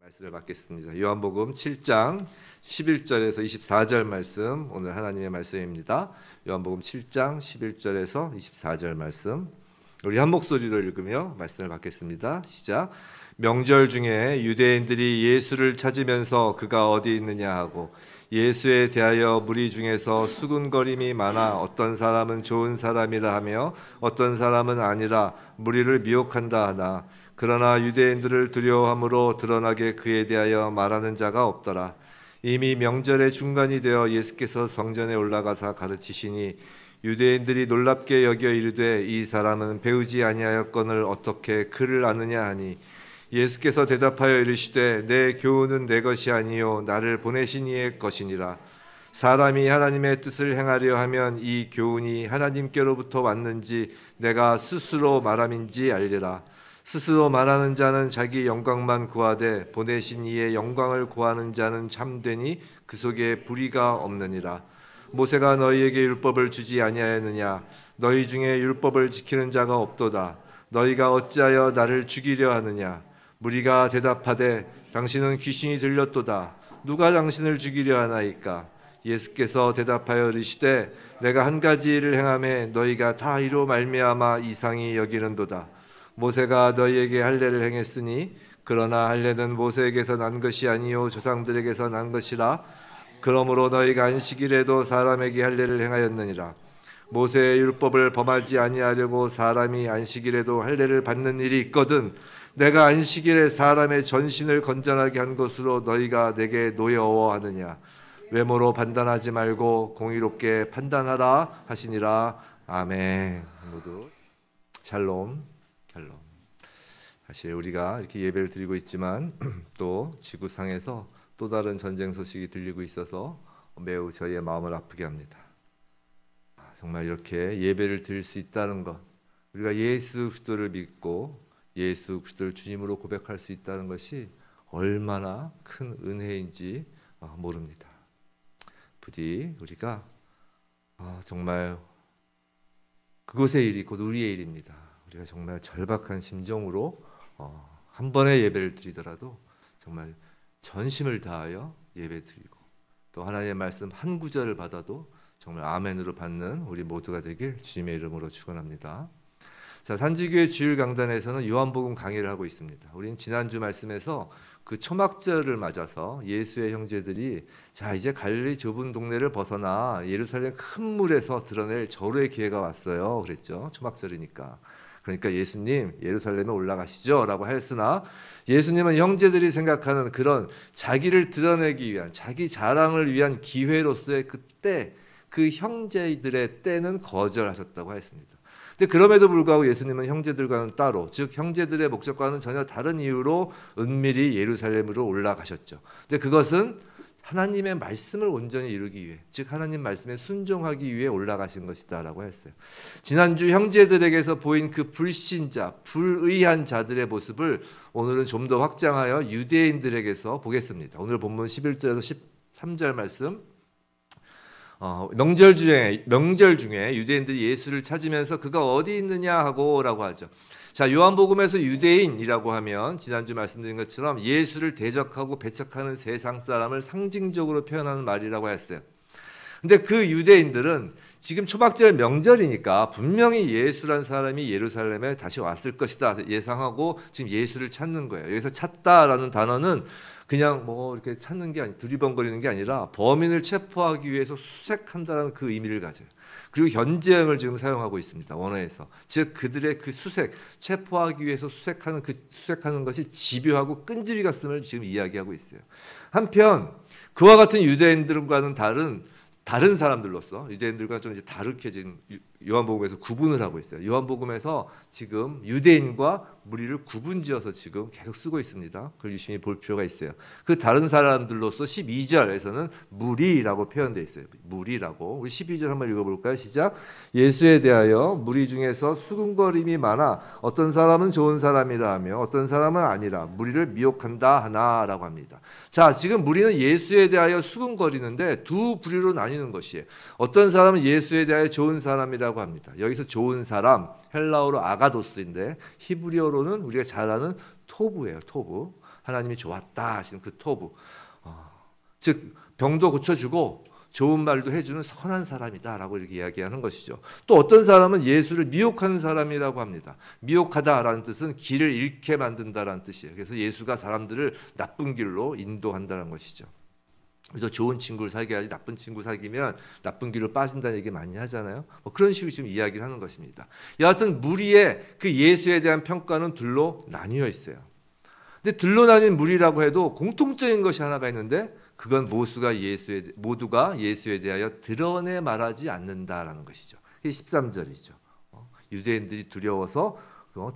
말씀을 받겠습니다. 요한복음 7장 11절에서 24절 말씀, 오늘 하나님의 말씀입니다. 요한복음 7장 11절에서 24절 말씀, 우리 한 목소리로 읽으며 말씀을 받겠습니다. 시작. 명절 중에 유대인들이 예수를 찾으면서 그가 어디 있느냐 하고 예수에 대하여 무리 중에서 수군거림이 많아 어떤 사람은 좋은 사람이라 하며 어떤 사람은 아니라 무리를 미혹한다 하나 그러나 유대인들을 두려워함으로 드러나게 그에 대하여 말하는 자가 없더라. 이미 명절의 중간이 되어 예수께서 성전에 올라가사 가르치시니 유대인들이 놀랍게 여겨 이르되 이 사람은 배우지 아니하였거늘 어떻게 그를 아느냐 하니 예수께서 대답하여 이르시되 내 교훈은 내 것이 아니요 나를 보내신 이의 것이니라. 사람이 하나님의 뜻을 행하려 하면 이 교훈이 하나님께로부터 왔는지 내가 스스로 말함인지 알리라. 스스로 말하는 자는 자기 영광만 구하되 보내신 이의 영광을 구하는 자는 참되니 그 속에 불의가 없느니라. 모세가 너희에게 율법을 주지 아니하였느냐? 너희 중에 율법을 지키는 자가 없도다. 너희가 어찌하여 나를 죽이려 하느냐? 무리가 대답하되 당신은 귀신이 들렸도다. 누가 당신을 죽이려 하나이까? 예수께서 대답하여 이르시되 내가 한 가지 일을 행하매 너희가 다 이로 말미암아 이상히 여기는도다. 모세가 너희에게 할례를 행했으니 그러나 할례는 모세에게서 난 것이 아니요 조상들에게서 난 것이라. 그러므로 너희가 안식일에도 사람에게 할례를 행하였느니라. 모세의 율법을 범하지 아니하려고 사람이 안식일에도 할례를 받는 일이 있거든 내가 안식일에 사람의 전신을 건전하게 한 것으로 너희가 내게 노여워하느냐. 외모로 판단하지 말고 공의롭게 판단하라 하시니라. 아멘. 모두 샬롬. 샬롬. 사실 우리가 이렇게 예배를 드리고 있지만 또 지구상에서 또 다른 전쟁 소식이 들리고 있어서 매우 저희의 마음을 아프게 합니다. 정말 이렇게 예배를 드릴 수 있다는 것, 우리가 예수 그리스도를 믿고 예수 그리스도를 주님으로 고백할 수 있다는 것이 얼마나 큰 은혜인지 모릅니다. 부디 우리가 정말 그곳의 일이 곧 우리의 일입니다. 우리가 정말 절박한 심정으로 한 번의 예배를 드리더라도 정말 전심을 다하여 예배드리고 또 하나님의 말씀 한 구절을 받아도 정말 아멘으로 받는 우리 모두가 되길 주님의 이름으로 축원합니다. 자, 산지교회 주일 강단에서는 요한복음 강의를 하고 있습니다. 우리는 지난주 말씀에서 그 초막절을 맞아서 예수의 형제들이 자 이제 갈릴리 좁은 동네를 벗어나 예루살렘 큰 물에서 드러낼 절호의 기회가 왔어요. 그랬죠. 초막절이니까. 그러니까 예수님 예루살렘에 올라가시죠 라고 했으나 예수님은 형제들이 생각하는 그런 자기를 드러내기 위한 자기 자랑을 위한 기회로서의 그때 그 형제들의 때는 거절하셨다고 했습니다. 근데 그럼에도 불구하고 예수님은 형제들과는 따로 즉 형제들의 목적과는 전혀 다른 이유로 은밀히 예루살렘으로 올라가셨죠. 근데 그것은 하나님의 말씀을 온전히 이루기 위해 즉 하나님 말씀에 순종하기 위해 올라가신 것이다 라고 했어요. 지난주 형제들에게서 보인 그 불신자 불의한 자들의 모습을 오늘은 좀 더 확장하여 유대인들에게서 보겠습니다. 오늘 본문 11절에서 13절 말씀 명절 중에 유대인들이 예수를 찾으면서 그가 어디 있느냐 하고 라고 하죠. 자, 요한복음에서 유대인이라고 하면 지난주 말씀드린 것처럼 예수를 대적하고 배척하는 세상 사람을 상징적으로 표현하는 말이라고 했어요. 근데 그 유대인들은 지금 초막절 명절이니까 분명히 예수란 사람이 예루살렘에 다시 왔을 것이다 예상하고 지금 예수를 찾는 거예요. 여기서 찾다라는 단어는 그냥 뭐 이렇게 찾는 게 아니 두리번거리는 게 아니라 범인을 체포하기 위해서 수색한다는 그 의미를 가져요. 그리고 현재형을 지금 사용하고 있습니다. 원어에서. 즉 그들의 그 수색, 체포하기 위해서 수색하는 것이 집요하고 끈질기 갔음을 지금 이야기하고 있어요. 한편 그와 같은 유대인들과는 다른 사람들로서 유대인들과 좀 이제 다르게진 요한복음에서 구분을 하고 있어요. 요한복음에서 지금 유대인과 무리를 구분지어서 지금 계속 쓰고 있습니다. 그걸 유심히 볼 필요가 있어요. 그 다른 사람들로서 12절에서는 무리라고 표현되어 있어요. 무리라고. 우리 12절 한번 읽어볼까요? 시작. 예수에 대하여 무리 중에서 수군거림이 많아 어떤 사람은 좋은 사람이라 하며 어떤 사람은 아니라 무리를 미혹한다 하나라고 합니다. 자, 지금 무리는 예수에 대하여 수군거리는데 두 부류로 나뉘는 것이에요. 어떤 사람은 예수에 대하여 좋은 사람이라고 합니다. 여기서 좋은 사람 헬라어로 아가도스인데 히브리어로는 우리가 잘 아는 토부예요. 토부. 하나님이 좋았다 하시는 그 토부, 즉 병도 고쳐주고 좋은 말도 해주는 선한 사람이다라고 이렇게 이야기하는 것이죠. 또 어떤 사람은 예수를 미혹하는 사람이라고 합니다. 미혹하다라는 뜻은 길을 잃게 만든다라는 뜻이에요. 그래서 예수가 사람들을 나쁜 길로 인도한다는 것이죠. 그래서 좋은 친구를 사귀어야지 나쁜 친구 사귀면 나쁜 길로 빠진다는 얘기 많이 하잖아요. 뭐 그런 식으로 지금 이야기를 하는 것입니다. 여하튼 무리의 그 예수에 대한 평가는 둘로 나뉘어 있어요. 근데 둘로 나뉜 무리라고 해도 공통적인 것이 하나가 있는데 그건 모두가 예수에 대하여 드러내 말하지 않는다라는 것이죠. 그게 13절이죠. 유대인들이 두려워서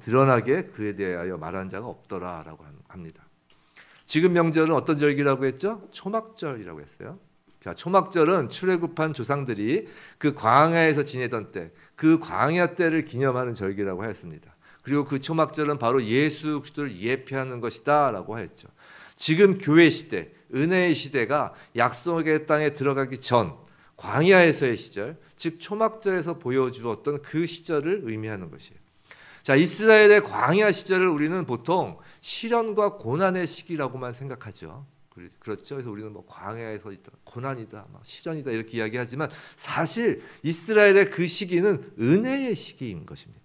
드러나게 그에 대하여 말한 자가 없더라라고 합니다. 지금 명절은 어떤 절기라고 했죠? 초막절이라고 했어요. 자, 초막절은 출애굽한 조상들이 그 광야에서 지내던 때, 그 광야 때를 기념하는 절기라고 하였습니다. 그리고 그 초막절은 바로 예수 그리스도를 예표하는 것이다라고 했죠. 지금 교회 시대, 은혜의 시대가 약속의 땅에 들어가기 전 광야에서의 시절, 즉 초막절에서 보여주었던 그 시절을 의미하는 것이에요. 자, 이스라엘의 광야 시절을 우리는 보통 시련과 고난의 시기라고만 생각하죠. 그렇죠. 그래서 우리는 뭐 광야에서 있다, 고난이다, 막 시련이다 이렇게 이야기하지만 사실 이스라엘의 그 시기는 은혜의 시기인 것입니다.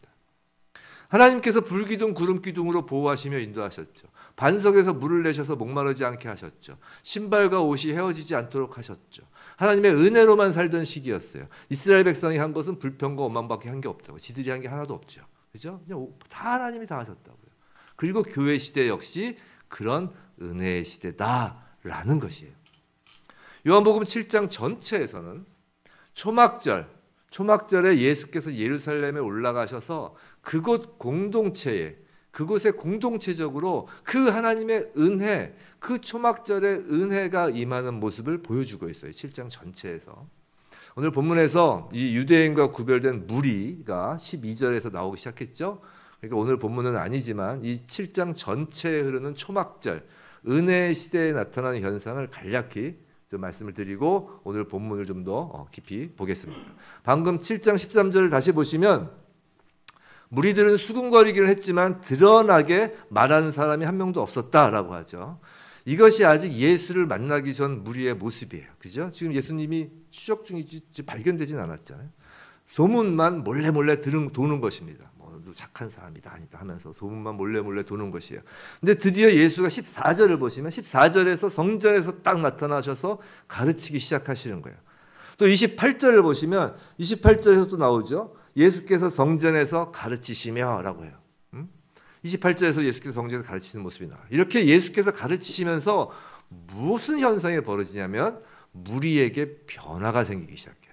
하나님께서 불기둥 구름기둥으로 보호하시며 인도하셨죠. 반석에서 물을 내셔서 목마르지 않게 하셨죠. 신발과 옷이 헤어지지 않도록 하셨죠. 하나님의 은혜로만 살던 시기였어요. 이스라엘 백성이 한 것은 불평과 원망밖에 한 게 없다고. 지들이 한 게 하나도 없죠. 그죠? 그냥 다 하나님이 다 하셨다고요. 그리고 교회 시대 역시 그런 은혜의 시대다라는 것이에요. 요한복음 7장 전체에서는 초막절에 예수께서 예루살렘에 올라가셔서 그곳에 공동체적으로 그 하나님의 은혜, 그 초막절의 은혜가 임하는 모습을 보여주고 있어요. 7장 전체에서. 오늘 본문에서 이 유대인과 구별된 무리가 12절에서 나오기 시작했죠. 그러니까 오늘 본문은 아니지만 이 7장 전체에 흐르는 초막절, 은혜의 시대에 나타나는 현상을 간략히 말씀을 드리고 오늘 본문을 좀 더 깊이 보겠습니다. 방금 7장 13절을 다시 보시면 무리들은 수군거리기는 했지만 드러나게 말하는 사람이 한 명도 없었다라고 하죠. 이것이 아직 예수를 만나기 전 무리의 모습이에요. 그죠? 지금 예수님이 추적 중이지 발견되진 않았잖아요. 소문만 몰래 도는 것입니다. 뭐 착한 사람이다 아니다 하면서 소문만 몰래 도는 것이에요. 근데 드디어 예수가 14절을 보시면 14절에서 성전에서 딱 나타나셔서 가르치기 시작하시는 거예요. 또 28절을 보시면 28절에서 또 나오죠. 예수께서 성전에서 가르치시며 라고 해요. 28절에서 예수께서 성전에서 가르치는 모습이 나와요. 이렇게 예수께서 가르치시면서 무슨 현상이 벌어지냐면 무리에게 변화가 생기기 시작해요.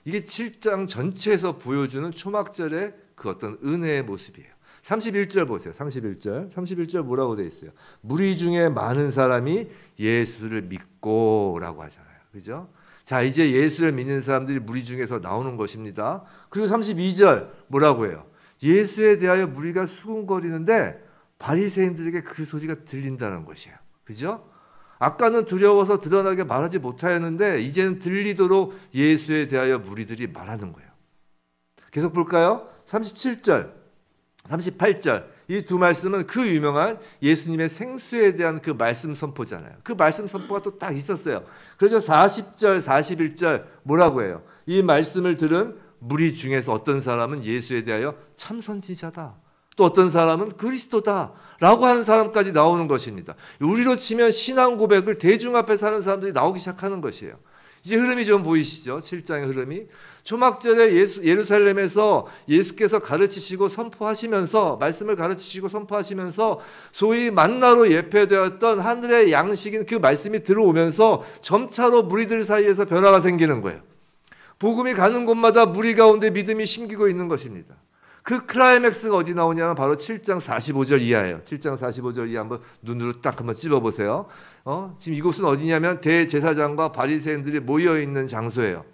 이게 7장 전체에서 보여주는 초막절의 그 어떤 은혜의 모습이에요. 31절 보세요. 31절 뭐라고 되어 있어요? 무리 중에 많은 사람이 예수를 믿고 라고 하잖아요. 그죠? 자, 이제 예수를 믿는 사람들이 무리 중에서 나오는 것입니다. 그리고 32절 뭐라고 해요? 예수에 대하여 무리가 수군거리는데 바리새인들에게 그 소리가 들린다는 것이에요. 그죠? 아까는 두려워서 드러나게 말하지 못하였는데 이제는 들리도록 예수에 대하여 무리들이 말하는 거예요. 계속 볼까요? 37절, 38절 이 두 말씀은 그 유명한 예수님의 생수에 대한 그 말씀 선포잖아요. 그 말씀 선포가 또 딱 있었어요. 그래서 40절, 41절 뭐라고 해요? 이 말씀을 들은 무리 중에서 어떤 사람은 예수에 대하여 참 선지자다. 또 어떤 사람은 그리스도다 라고 하는 사람까지 나오는 것입니다. 우리로 치면 신앙 고백을 대중 앞에서 하는 사람들이 나오기 시작하는 것이에요. 이제 흐름이 좀 보이시죠? 7장의 흐름이. 초막절에 예루살렘에서 예수께서 가르치시고 선포하시면서 말씀을 가르치시고 선포하시면서 소위 만나로 예표되었던 하늘의 양식인 그 말씀이 들어오면서 점차로 무리들 사이에서 변화가 생기는 거예요. 복음이 가는 곳마다 무리 가운데 믿음이 심기고 있는 것입니다. 그 클라이맥스가 어디 나오냐면 바로 7장 45절 이하예요. 7장 45절 이하 한번 눈으로 딱 한번 찝어보세요. 지금 이곳은 어디냐면 대제사장과 바리새인들이 모여있는 장소예요.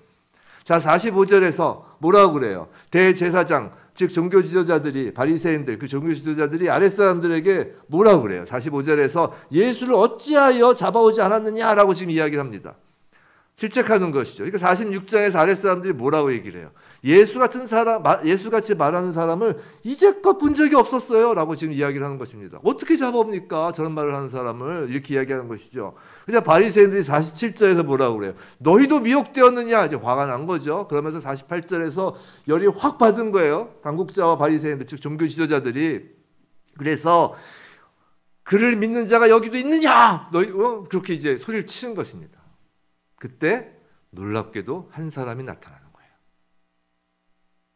자, 45절에서 뭐라고 그래요? 대제사장, 즉 종교 지도자들이, 바리새인들, 그 종교 지도자들이 아랫사람들에게 뭐라고 그래요? 45절에서 예수를 어찌하여 잡아오지 않았느냐라고 지금 이야기를 합니다. 질책하는 것이죠. 그러니까 46장에서 아랫사람들이 뭐라고 얘기를 해요? 예수같이 말하는 사람을 이제껏 본 적이 없었어요 라고 지금 이야기를 하는 것입니다. 어떻게 잡아옵니까? 저런 말을 하는 사람을 이렇게 이야기하는 것이죠. 그래서 바리새인들이 47절에서 뭐라고 그래요? 너희도 미혹되었느냐? 이제 화가 난 거죠. 그러면서 48절에서 열이 확 받은 거예요. 당국자와 바리새인들, 즉 종교 지도자들이. 그래서 그를 믿는 자가 여기도 있느냐? 너희 그렇게 이제 소리를 치는 것입니다. 그때 놀랍게도 한 사람이 나타나는 거예요.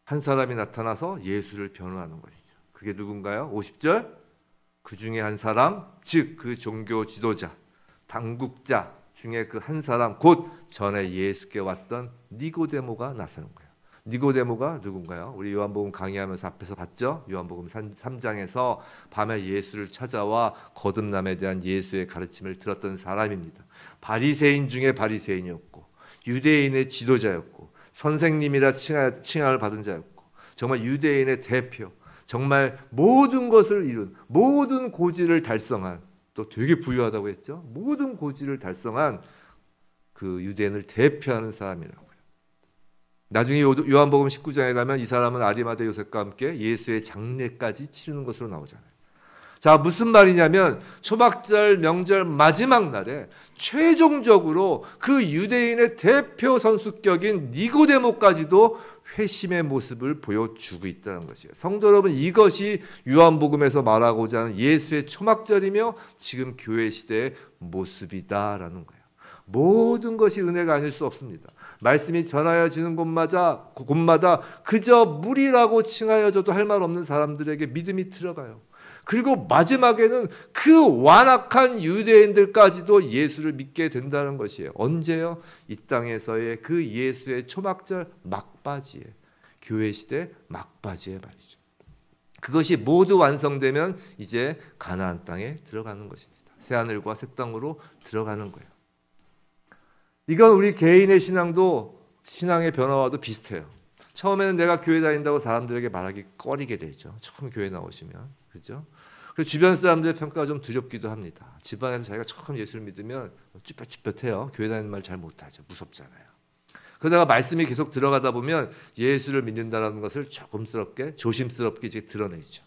한 사람이 나타나서 예수를 변호하는 것이죠. 그게 누군가요? 50절. 그 중에 한 사람, 즉 그 종교 지도자, 당국자 중에 그 한 사람, 곧 전에 예수께 왔던 니고데모가 나서는 거예요. 니고데모가 누군가요? 우리 요한복음 강의하면서 앞에서 봤죠? 요한복음 3장에서 밤에 예수를 찾아와 거듭남에 대한 예수의 가르침을 들었던 사람입니다. 바리새인 중에 바리새인이었고 유대인의 지도자였고 선생님이라 칭함을 받은 자였고 정말 유대인의 대표, 정말 모든 것을 이룬, 모든 고지를 달성한, 또 되게 부유하다고 했죠? 모든 고지를 달성한 그 유대인을 대표하는 사람이라고요. 나중에 요한복음 19장에 가면 이 사람은 아리마대 요셉과 함께 예수의 장례까지 치르는 것으로 나오잖아요. 자, 무슨 말이냐면 초막절 명절 마지막 날에 최종적으로 그 유대인의 대표 선수격인 니고데모까지도 회심의 모습을 보여주고 있다는 것이에요. 성도 여러분, 이것이 요한복음에서 말하고자 하는 예수의 초막절이며 지금 교회 시대의 모습이다라는 거예요. 모든 것이 은혜가 아닐 수 없습니다. 말씀이 전하여지는 곳마다 그저 무리라고 칭하여져도 할 말 없는 사람들에게 믿음이 들어가요. 그리고 마지막에는 그 완악한 유대인들까지도 예수를 믿게 된다는 것이에요. 언제요? 이 땅에서의 그 예수의 초막절 막바지에, 교회 시대 막바지에 말이죠. 그것이 모두 완성되면 이제 가나안 땅에 들어가는 것입니다. 새하늘과 새 땅으로 들어가는 거예요. 이건 우리 개인의 신앙의 변화와도 비슷해요. 처음에는 내가 교회 다닌다고 사람들에게 말하기 꺼리게 되죠. 처음 교회 나오시면. 그렇죠? 그리고 주변 사람들의 평가가 좀 두렵기도 합니다. 집안에서 자기가 처음 예수를 믿으면 쭈뼛쭈뼛해요. 교회 다니는 말 잘 못하죠. 무섭잖아요. 그러다가 말씀이 계속 들어가다 보면 예수를 믿는다는 것을 조심스럽게 이제 드러내죠.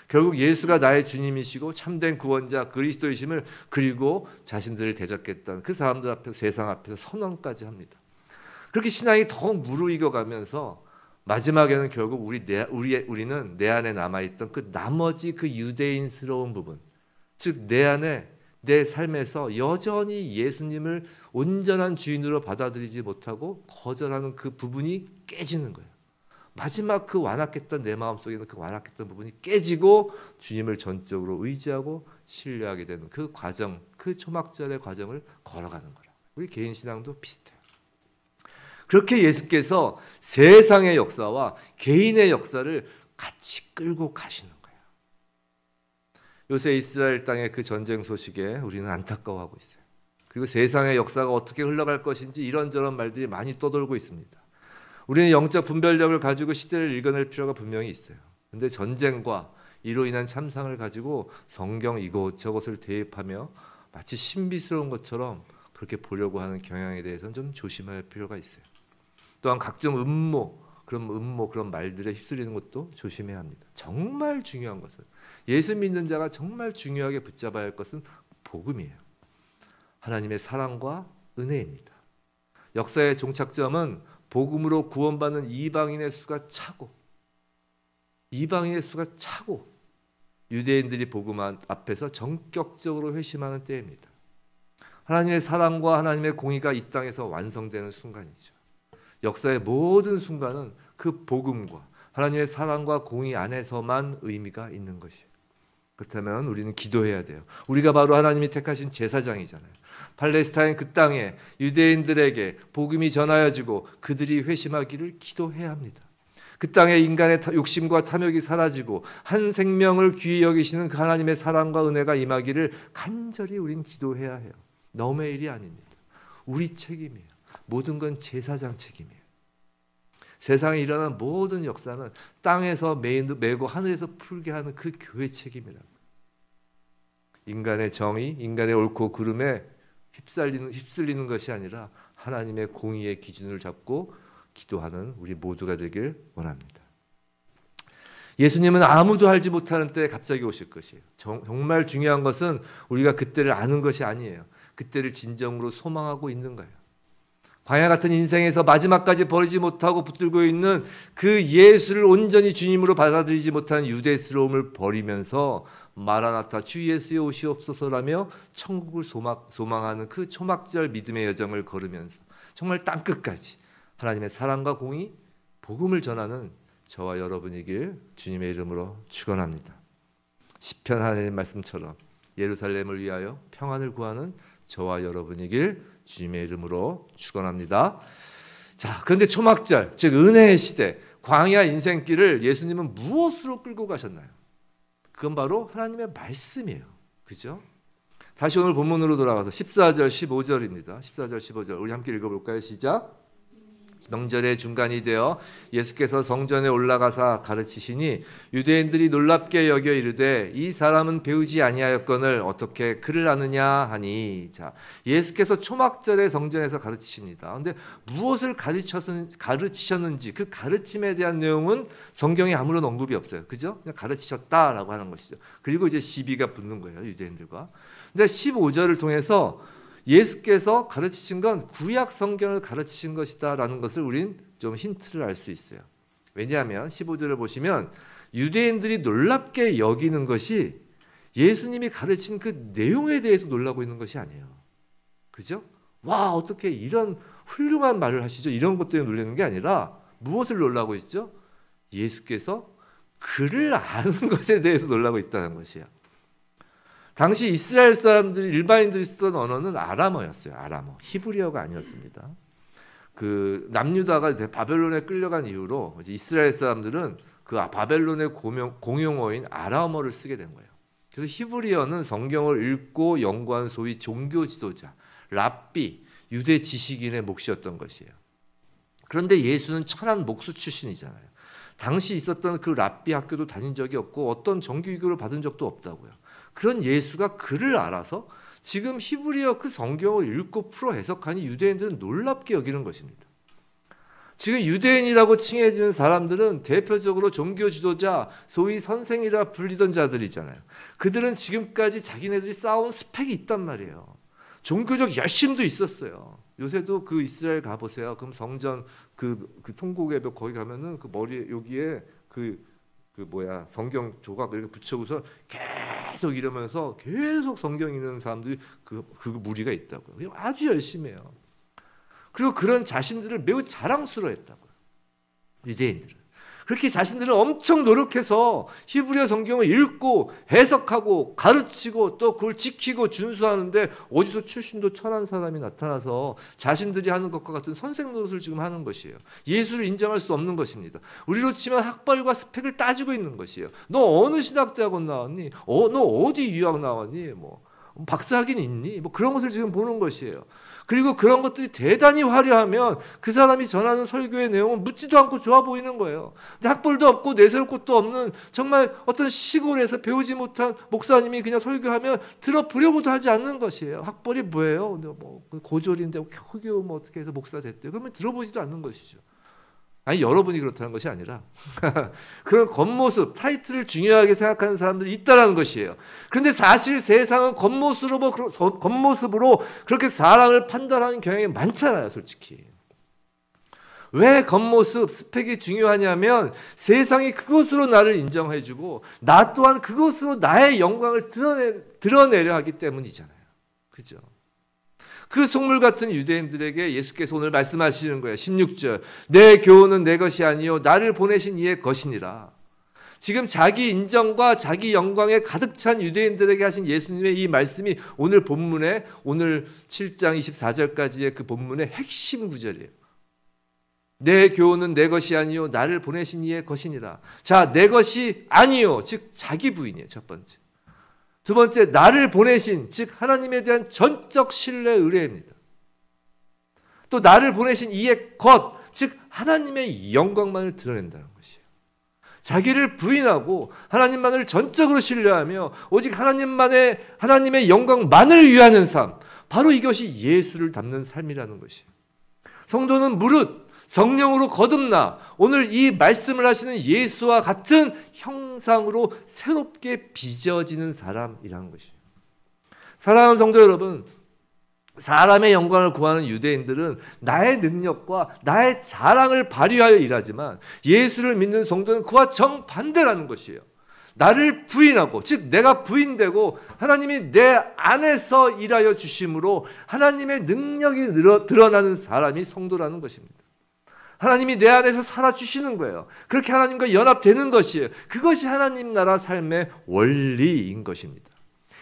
결국 예수가 나의 주님이시고 참된 구원자 그리스도이심을, 그리고 자신들을 대적했던 그 사람들 앞에서, 세상 앞에서 선언까지 합니다. 그렇게 신앙이 더욱 무르익어가면서 마지막에는 결국 우리는 내 안에 남아있던 그 나머지 그 유대인스러운 부분, 즉 내 안에, 내 삶에서 여전히 예수님을 온전한 주인으로 받아들이지 못하고 거절하는 그 부분이 깨지는 거예요. 마지막 그 완악했던 내 마음속에 있는 그 완악했던 부분이 깨지고 주님을 전적으로 의지하고 신뢰하게 되는 그 과정, 그 초막절의 과정을 걸어가는 거라. 우리 개인 신앙도 비슷해요. 그렇게 예수께서 세상의 역사와 개인의 역사를 같이 끌고 가시는 거예요. 요새 이스라엘 땅의 그 전쟁 소식에 우리는 안타까워하고 있어요. 그리고 세상의 역사가 어떻게 흘러갈 것인지 이런저런 말들이 많이 떠돌고 있습니다. 우리는 영적 분별력을 가지고 시대를 읽어낼 필요가 분명히 있어요. 그런데 전쟁과 이로 인한 참상을 가지고 성경 이곳저곳을 대입하며 마치 신비스러운 것처럼 그렇게 보려고 하는 경향에 대해서는 좀 조심할 필요가 있어요. 또한 각종 그런 말들에 휩쓸리는 것도 조심해야 합니다. 정말 중요한 것은, 예수 믿는 자가 정말 중요하게 붙잡아야 할 것은 복음이에요. 하나님의 사랑과 은혜입니다. 역사의 종착점은 복음으로 구원받는 이방인의 수가 차고 유대인들이 복음 앞에서 전격적으로 회심하는 때입니다. 하나님의 사랑과 하나님의 공의가 이 땅에서 완성되는 순간이죠. 역사의 모든 순간은 그 복음과 하나님의 사랑과 공의 안에서만 의미가 있는 것이에요. 그렇다면 우리는 기도해야 돼요. 우리가 바로 하나님이 택하신 제사장이잖아요. 팔레스타인 그 땅에 유대인들에게 복음이 전하여지고 그들이 회심하기를 기도해야 합니다. 그 땅에 인간의 욕심과 탐욕이 사라지고 한 생명을 귀히 여기시는 그 하나님의 사랑과 은혜가 임하기를 간절히 우린 기도해야 해요. 남의 일이 아닙니다. 우리 책임이에요. 모든 건 제사장 책임이에요. 세상에 일어나는 모든 역사는 땅에서 메고 하늘에서 풀게 하는 그 교회 책임이라고. 인간의 정의, 인간의 옳고 그름에 휩쓸리는 것이 아니라 하나님의 공의의 기준을 잡고 기도하는 우리 모두가 되길 원합니다. 예수님은 아무도 알지 못하는 때에 갑자기 오실 것이에요. 정말 중요한 것은 우리가 그때를 아는 것이 아니에요. 그때를 진정으로 소망하고 있는 거예요. 광야 같은 인생에서 마지막까지 버리지 못하고 붙들고 있는 그 예수를 온전히 주님으로 받아들이지 못한 유대스러움을 버리면서 마라나타 주 예수의 오시옵소서라며 천국을 소망하는 그 초막절 믿음의 여정을 걸으면서 정말 땅끝까지 하나님의 사랑과 공의, 복음을 전하는 저와 여러분이길 주님의 이름으로 축원합니다. 시편 하나님의 말씀처럼 예루살렘을 위하여 평안을 구하는 저와 여러분이길 주님의 이름으로 축원합니다. 자, 그런데 초막절, 즉 은혜의 시대, 광야 인생길을 예수님은 무엇으로 끌고 가셨나요? 그건 바로 하나님의 말씀이에요. 그죠? 다시 오늘 본문으로 돌아가서 14절, 15절입니다. 14절, 15절 우리 함께 읽어볼까요? 시작. 명절의 중간이 되어 예수께서 성전에 올라가사 가르치시니 유대인들이 놀랍게 여겨 이르되 이 사람은 배우지 아니하였거늘 어떻게 그를 아느냐 하니. 자, 예수께서 초막절에 성전에서 가르치십니다. 그런데 무엇을 가르치셨는지 그 가르침에 대한 내용은 성경에 아무런 언급이 없어요. 그죠? 그냥 가르치셨다라고 하는 것이죠. 그리고 이제 시비가 붙는 거예요, 유대인들과. 근데 15절을 통해서 예수께서 가르치신 건 구약 성경을 가르치신 것이다라는 것을 우린 좀 힌트를 알 수 있어요. 왜냐하면 15절을 보시면 유대인들이 놀랍게 여기는 것이 예수님이 가르친 그 내용에 대해서 놀라고 있는 것이 아니에요. 그죠? 와, 어떻게 이런 훌륭한 말을 하시죠? 이런 것 때문에 놀라는 게 아니라 무엇을 놀라고 있죠? 예수께서 그를 아는 것에 대해서 놀라고 있다는 것이에요. 당시 이스라엘 사람들이 일반인들이 쓰던 언어는 아람어였어요. 아람어. 히브리어가 아니었습니다. 그 남유다가 바벨론에 끌려간 이후로 이스라엘 사람들은 그 바벨론의 공용어인 아람어를 쓰게 된 거예요. 그래서 히브리어는 성경을 읽고 연구한 소위 종교 지도자, 랍비, 유대 지식인의 몫이었던 것이에요. 그런데 예수는 천한 목수 출신이잖아요. 당시 있었던 그 랍비 학교도 다닌 적이 없고 어떤 정규교육을 받은 적도 없다고요. 그런 예수가 그를 알아서 지금 히브리어 그 성경을 읽고 풀어 해석하니 유대인들은 놀랍게 여기는 것입니다. 지금 유대인이라고 칭해지는 사람들은 대표적으로 종교 지도자, 소위 선생이라 불리던 자들이잖아요. 그들은 지금까지 자기네들이 쌓아온 스펙이 있단 말이에요. 종교적 열심도 있었어요. 요새도 그 이스라엘 가보세요. 그럼 성전 그 통곡의 벽 거기 가면은 그 머리 여기에 성경 조각 이렇게 붙여서 계속 이러면서 계속 성경 읽는 사람들이 그 무리가 있다고요. 아주 열심히 해요. 그리고 그런 자신들을 매우 자랑스러워했다고요. 유대인들은. 그렇게 자신들은 엄청 노력해서 히브리어 성경을 읽고 해석하고 가르치고 또 그걸 지키고 준수하는데 어디서 출신도 천한 사람이 나타나서 자신들이 하는 것과 같은 선생 노릇을 지금 하는 것이에요. 예수를 인정할 수 없는 것입니다. 우리로 치면 학벌과 스펙을 따지고 있는 것이에요. 너 어느 신학대학원 나왔니? 너 어디 유학 나왔니? 박사학위는 있니? 그런 것을 지금 보는 것이에요. 그리고 그런 것들이 대단히 화려하면 그 사람이 전하는 설교의 내용은 묻지도 않고 좋아 보이는 거예요. 근데 학벌도 없고 내세울 것도 없는 정말 어떤 시골에서 배우지 못한 목사님이 그냥 설교하면 들어보려고도 하지 않는 것이에요. 학벌이 뭐예요? 고졸인데 휴교 어떻게 해서 목사 됐대요. 그러면 들어보지도 않는 것이죠. 아니, 여러분이 그렇다는 것이 아니라 그런 겉모습, 타이틀을 중요하게 생각하는 사람들이 있다는 것이에요. 그런데 사실 세상은 겉모습으로 그렇게 사람을 판단하는 경향이 많잖아요, 솔직히. 왜 겉모습, 스펙이 중요하냐면 세상이 그것으로 나를 인정해주고 나 또한 그것으로 나의 영광을 드러내려 하기 때문이잖아요. 그죠? 그 속물 같은 유대인들에게 예수께서 오늘 말씀하시는 거예요. 16절. 내 교훈은 내 것이 아니요 나를 보내신 이의 것이니라. 지금 자기 인정과 자기 영광에 가득 찬 유대인들에게 하신 예수님의 이 말씀이 오늘 본문에 오늘 7장 24절까지의 그 본문의 핵심 구절이에요. 내 교훈은 내 것이 아니요 나를 보내신 이의 것이니라. 자, 내 것이 아니요, 즉 자기 부인이에요. 첫 번째. 두 번째, 나를 보내신, 즉 하나님에 대한 전적 신뢰 의뢰입니다. 또 나를 보내신 이의 것, 즉 하나님의 영광만을 드러낸다는 것이에요. 자기를 부인하고 하나님만을 전적으로 신뢰하며 오직 하나님의 영광만을 위하는 삶, 바로 이것이 예수를 닮는 삶이라는 것이에요. 성도는 무릇 성령으로 거듭나 오늘 이 말씀을 하시는 예수와 같은 형상으로 새롭게 빚어지는 사람이라는 것이에요. 사랑하는 성도 여러분, 사람의 영광을 구하는 유대인들은 나의 능력과 나의 자랑을 발휘하여 일하지만 예수를 믿는 성도는 그와 정반대라는 것이에요. 나를 부인하고, 즉 내가 부인되고 하나님이 내 안에서 일하여 주심으로 하나님의 능력이 드러나는 사람이 성도라는 것입니다. 하나님이 내 안에서 살아주시는 거예요. 그렇게 하나님과 연합되는 것이에요. 그것이 하나님 나라 삶의 원리인 것입니다.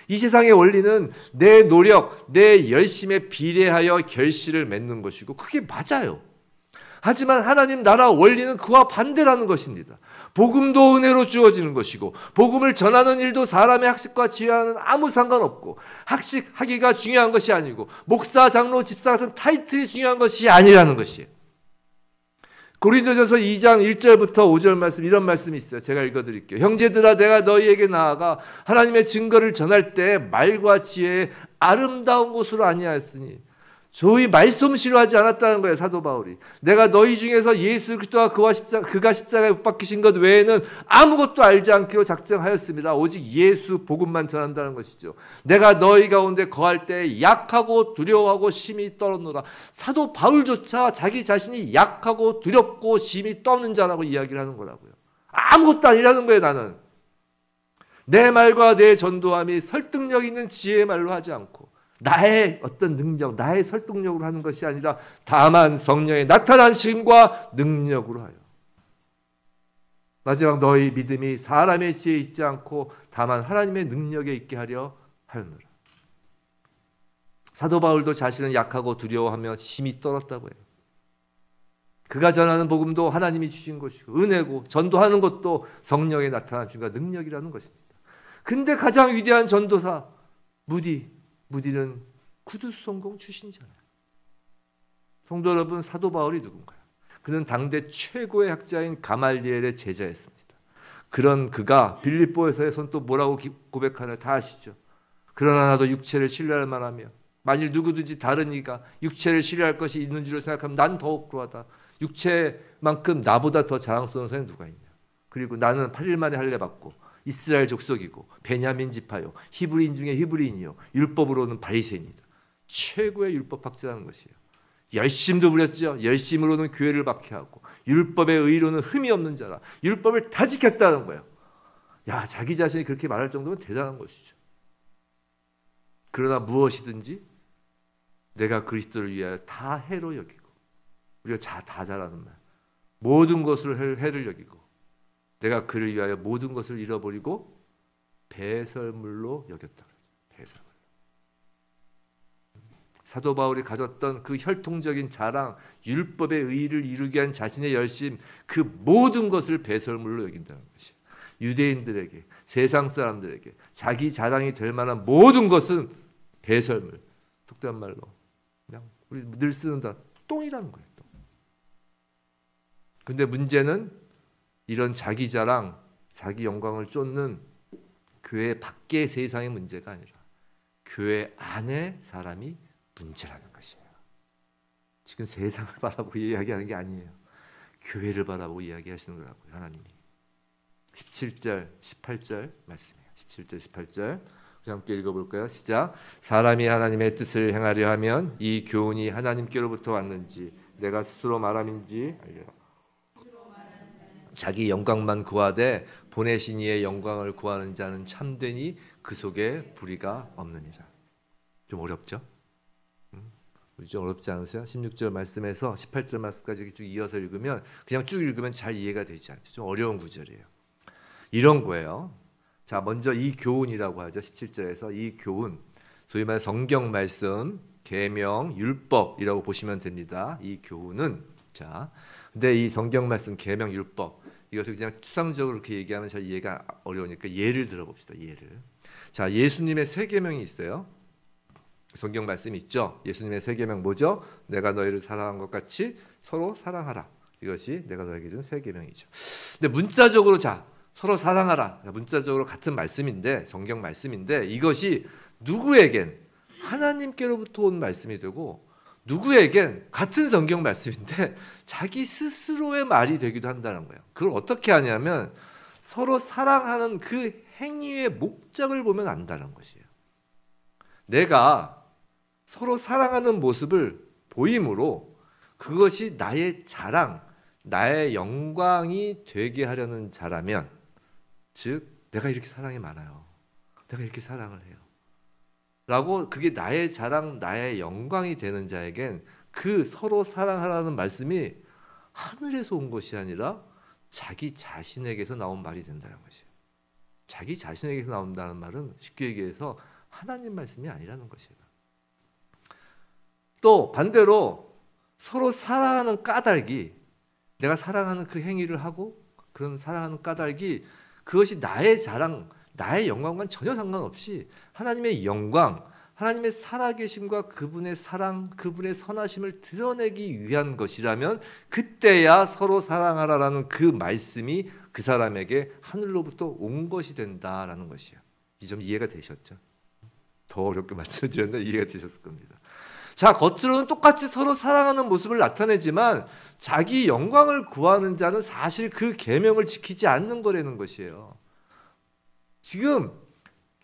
이 세상의 원리는 내 노력, 내 열심에 비례하여 결실을 맺는 것이고 그게 맞아요. 하지만 하나님 나라 원리는 그와 반대라는 것입니다. 복음도 은혜로 주어지는 것이고 복음을 전하는 일도 사람의 학식과 지혜와는 아무 상관없고 학식하기가 중요한 것이 아니고 목사, 장로, 집사 같은 타이틀이 중요한 것이 아니라는 것이에요. 고린도전서 2장 1절부터 5절 말씀, 이런 말씀이 있어요. 제가 읽어드릴게요. 형제들아, 내가 너희에게 나아가 하나님의 증거를 전할 때 말과 지혜에 아름다운 것으로 아니하였으니 소위 말솜씨로 하지 않았다는 거예요. 사도 바울이. 내가 너희 중에서 예수 그리스도와 그가 십자가에 못 박히신 것 외에는 아무것도 알지 않기로 작정하였습니다. 오직 예수 복음만 전한다는 것이죠. 내가 너희 가운데 거할 때 약하고 두려워하고 심히 떨었노라. 사도 바울조차 자기 자신이 약하고 두렵고 심히 떠는 자라고 이야기를 하는 거라고요. 아무것도 아니라는 거예요. 나는 내 말과 내 전도함이 설득력 있는 지혜의 말로 하지 않고 나의 어떤 능력, 나의 설득력으로 하는 것이 아니라 다만 성령의 나타나심과 능력으로 하여. 마지막 너희 믿음이 사람의 지혜에 있지 않고 다만 하나님의 능력에 있게 하려 하였노라. 사도 바울도 자신은 약하고 두려워하며 심히 떨었다고 해요. 그가 전하는 복음도 하나님이 주신 것이고 은혜고 전도하는 것도 성령의 나타나심과 능력이라는 것입니다. 근데 가장 위대한 전도사 무디는 구두성공 출신이잖아요. 성도 여러분, 사도 바울이 누군가요? 그는 당대 최고의 학자인 가말리엘의 제자였습니다. 그런 그가 빌립보에서는 또 뭐라고 고백하나 다 아시죠? 그러나 나도 육체를 신뢰할 만하며 만일 누구든지 다른 이가 육체를 신뢰할 것이 있는 줄을 생각하면 난 더욱 그러하다. 육체만큼 나보다 더 자랑스러운 사람이 누가 있냐. 그리고 나는 8일 만에 할례 받고 이스라엘 족속이고 베냐민 지파요 히브리인 중에 히브리인이요 율법으로는 바리새인이다. 최고의 율법학자라는 것이에요. 열심도 부렸죠. 열심으로는 교회를 박해하고 율법의 의로는 흠이 없는 자라. 율법을 다 지켰다는 거예요. 야, 자기 자신이 그렇게 말할 정도면 대단한 것이죠. 그러나 무엇이든지 내가 그리스도를 위하여 다 해로 여기고 우리가 다 잘하는 말 모든 것을 해를 여기고 내가 그를 위하여 모든 것을 잃어버리고 배설물로 여겼다. 배설물. 사도 바울이 가졌던 그 혈통적인 자랑, 율법의 의의를 이루기 위한 자신의 열심, 그 모든 것을 배설물로 여긴다는 것이에요. 유대인들에게, 세상 사람들에게 자기 자랑이 될 만한 모든 것은 배설물. 속된 말로 그냥 우리 늘 쓰는 다 똥이라는 거예요. 똥. 근데 문제는 이런 자기 자랑, 자기 영광을 쫓는 교회 밖의 세상의 문제가 아니라 교회 안의 사람이 문제라는 것이에요. 지금 세상을 바라보고 이야기하는 게 아니에요. 교회를 바라보고 이야기하시는 거라고요. 하나님이. 17절, 18절 말씀이에요. 17절, 18절 함께 읽어볼까요? 시작. 사람이 하나님의 뜻을 행하려 하면 이 교훈이 하나님께로부터 왔는지 내가 스스로 말함인지 알려라. 자기 영광만 구하되 보내신 이의 영광을 구하는 자는 참되니 그 속에 불의가 없느니라. 좀 어렵죠? 좀 어렵지 않으세요? 16절 말씀에서 18절 말씀까지 쭉 이어서 읽으면 그냥 쭉 읽으면 잘 이해가 되지 않죠. 좀 어려운 구절이에요. 이런 거예요. 자, 먼저 이 교훈이라고 하죠. 17절에서 이 교훈, 소위 말해 성경 말씀, 계명, 율법이라고 보시면 됩니다. 이 교훈은 자, 근데 이 성경 말씀, 계명, 율법 이것을 그냥 추상적으로 그렇게 얘기하면 잘 이해가 어려우니까 예를 들어봅시다. 예를. 자, 예수님의 세 계명이 있어요. 성경 말씀이 있죠. 예수님의 세 계명 뭐죠? 내가 너희를 사랑한 것 같이 서로 사랑하라. 이것이 내가 너에게 준 세 계명이죠. 근데 문자적으로 자, 서로 사랑하라. 문자적으로 같은 말씀인데 성경 말씀인데 이것이 누구에겐 하나님께로부터 온 말씀이 되고 누구에겐 같은 성경 말씀인데 자기 스스로의 말이 되기도 한다는 거예요. 그걸 어떻게 하냐면 서로 사랑하는 그 행위의 목적을 보면 안다는 것이에요. 내가 서로 사랑하는 모습을 보임으로 그것이 나의 자랑, 나의 영광이 되게 하려는 자라면, 즉 내가 이렇게 사랑이 많아요, 내가 이렇게 사랑을 해요 라고 그게 나의 자랑, 나의 영광이 되는 자에겐 그 서로 사랑하라는 말씀이 하늘에서 온 것이 아니라 자기 자신에게서 나온 말이 된다는 것이에요. 자기 자신에게서 나온다는 말은 쉽게 얘기해서 하나님 말씀이 아니라는 것이에요. 또 반대로 서로 사랑하는 까닭이, 내가 사랑하는 그 행위를 하고 그런 사랑하는 까닭이 그것이 나의 자랑, 나의 영광과는 전혀 상관없이 하나님의 영광, 하나님의 살아계심과 그분의 사랑, 그분의 선하심을 드러내기 위한 것이라면 그때야 서로 사랑하라라는 그 말씀이 그 사람에게 하늘로부터 온 것이 된다라는 것이에요. 이 점 이해가 되셨죠? 더 어렵게 말씀드렸는데 이해가 되셨을 겁니다. 자, 겉으로는 똑같이 서로 사랑하는 모습을 나타내지만 자기 영광을 구하는 자는 사실 그 계명을 지키지 않는 거라는 것이에요. 지금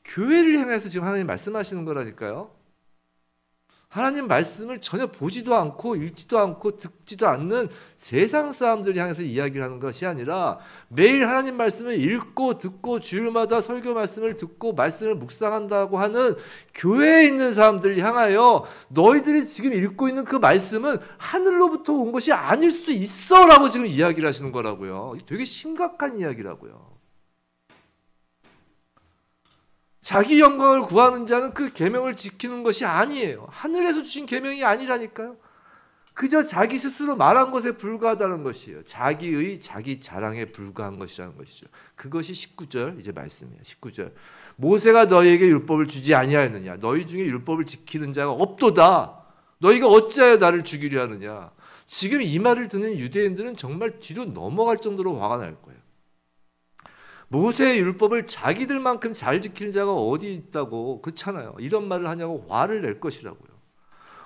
교회를 향해서 지금 하나님 말씀하시는 거라니까요. 하나님 말씀을 전혀 보지도 않고 읽지도 않고 듣지도 않는 세상 사람들을 향해서 이야기를 하는 것이 아니라 매일 하나님 말씀을 읽고 듣고 주일마다 설교 말씀을 듣고 말씀을 묵상한다고 하는 교회에 있는 사람들을 향하여 너희들이 지금 읽고 있는 그 말씀은 하늘로부터 온 것이 아닐 수도 있어 라고 지금 이야기를 하시는 거라고요. 되게 심각한 이야기라고요. 자기 영광을 구하는 자는 그 계명을 지키는 것이 아니에요. 하늘에서 주신 계명이 아니라니까요. 그저 자기 스스로 말한 것에 불과하다는 것이에요. 자기의 자기 자랑에 불과한 것이라는 것이죠. 그것이 19절 이제 말씀이에요. 19절. 모세가 너희에게 율법을 주지 아니하였느냐? 너희 중에 율법을 지키는 자가 없도다. 너희가 어찌하여 나를 죽이려 하느냐? 지금 이 말을 듣는 유대인들은 정말 뒤로 넘어갈 정도로 화가 날 거예요. 모세의 율법을 자기들만큼 잘 지키는 자가 어디 있다고, 그렇잖아요. 이런 말을 하냐고 화를 낼 것이라고요.